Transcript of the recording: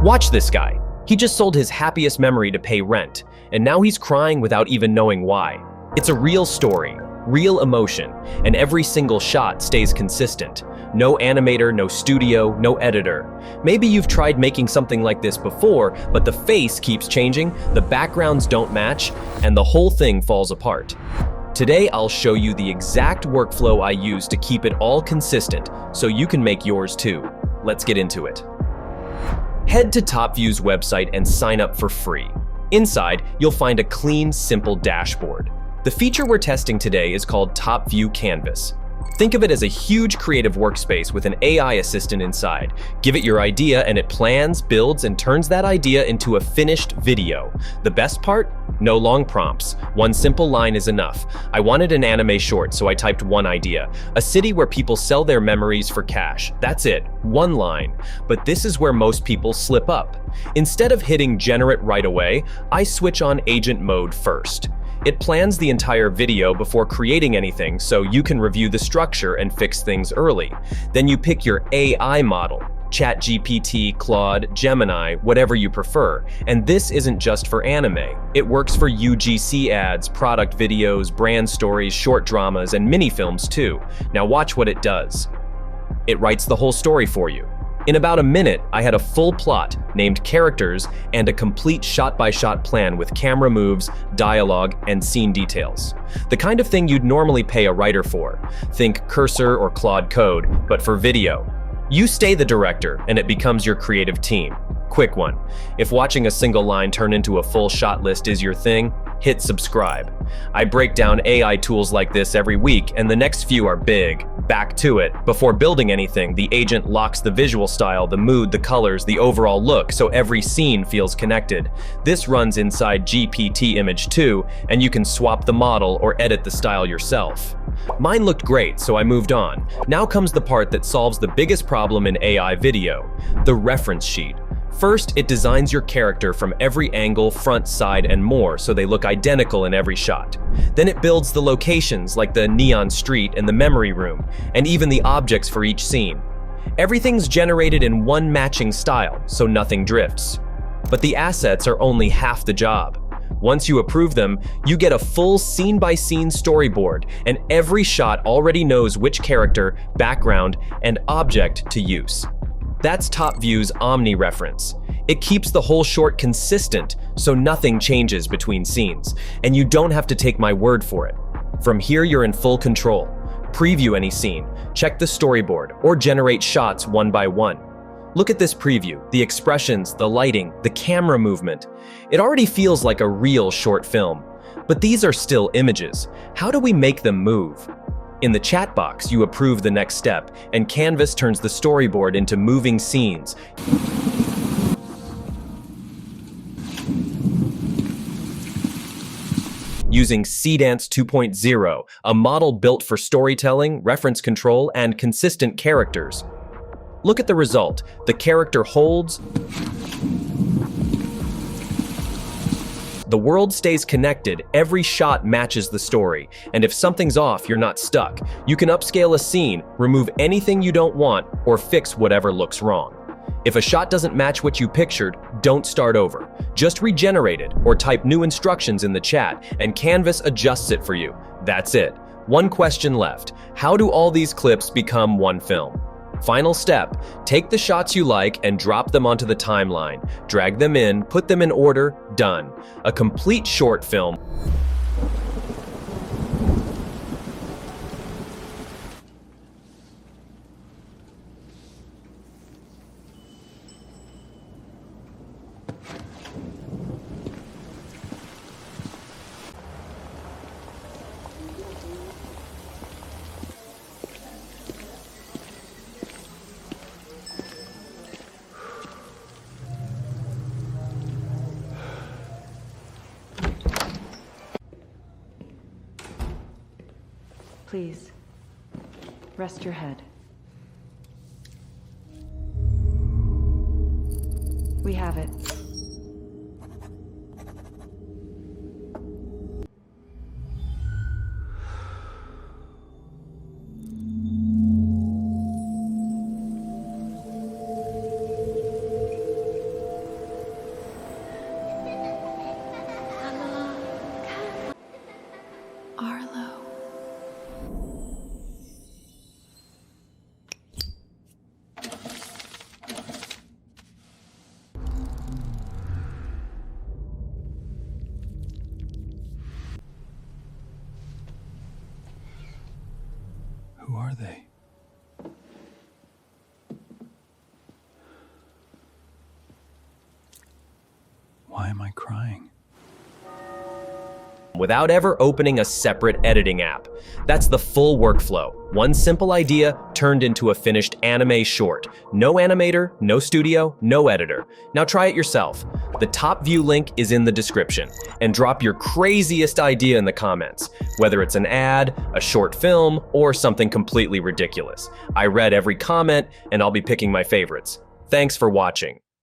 Watch this guy. He just sold his happiest memory to pay rent, and now he's crying without even knowing why. It's a real story, real emotion, and every single shot stays consistent. No animator, no studio, no editor. Maybe you've tried making something like this before, but the face keeps changing, the backgrounds don't match, and the whole thing falls apart. Today, I'll show you the exact workflow I use to keep it all consistent, so you can make yours too. Let's get into it. Head to TopView's website and sign up for free. Inside, you'll find a clean, simple dashboard. The feature we're testing today is called TopView Canvas. Think of it as a huge creative workspace with an AI assistant inside. Give it your idea and it plans, builds, and turns that idea into a finished video. The best part? No long prompts. One simple line is enough. I wanted an anime short, so I typed one idea. A city where people sell their memories for cash. That's it. One line. But this is where most people slip up. Instead of hitting generate right away, I switch on agent mode first. It plans the entire video before creating anything, so you can review the structure and fix things early. Then you pick your AI model, GPT, Claude, Gemini, whatever you prefer. And this isn't just for anime. It works for UGC ads, product videos, brand stories, short dramas, and mini-films too. Now watch what it does. It writes the whole story for you. In about a minute, I had a full plot named characters and a complete shot-by-shot plan with camera moves, dialogue, and scene details. The kind of thing you'd normally pay a writer for. Think Cursor or Claude Code, but for video. You stay the director, and it becomes your creative team. Quick one. If watching a single line turn into a full shot list is your thing, hit subscribe. I break down AI tools like this every week, and the next few are big. Back to it. Before building anything, the agent locks the visual style, the mood, the colors, the overall look, so every scene feels connected. This runs inside GPT Image too, and you can swap the model or edit the style yourself. Mine looked great, so I moved on. Now comes the part that solves the biggest problem in AI video, the reference sheet. First, it designs your character from every angle, front, side, and more, so they look identical in every shot. Then it builds the locations like the neon street and the memory room, and even the objects for each scene. Everything's generated in one matching style, so nothing drifts. But the assets are only half the job. Once you approve them, you get a full scene-by-scene storyboard, and every shot already knows which character, background, and object to use. That's TopView's Omni Reference. It keeps the whole short consistent, so nothing changes between scenes, and you don't have to take my word for it. From here, you're in full control. Preview any scene, check the storyboard, or generate shots one by one. Look at this preview, the expressions, the lighting, the camera movement. It already feels like a real short film. But these are still images. How do we make them move? In the chat box, you approve the next step, and Canvas turns the storyboard into moving scenes. Using Seedance 2.0, a model built for storytelling, reference control, and consistent characters. Look at the result. The character holds. The world stays connected, every shot matches the story, and if something's off, you're not stuck. You can upscale a scene, remove anything you don't want, or fix whatever looks wrong. If a shot doesn't match what you pictured, don't start over. Just regenerate it, or type new instructions in the chat, and Canvas adjusts it for you. That's it. One question left. How do all these clips become one film? Final step, take the shots you like and drop them onto the timeline. Drag them in, put them in order, done. A complete short film. Please, rest your head. We have it. are they? Why am I crying? Without ever opening a separate editing app. That's the full workflow. One simple idea turned into a finished anime short. No animator, no studio, no editor. Now try it yourself. The TopView link is in the description. And drop your craziest idea in the comments, whether it's an ad, a short film, or something completely ridiculous. I read every comment, and I'll be picking my favorites. Thanks for watching.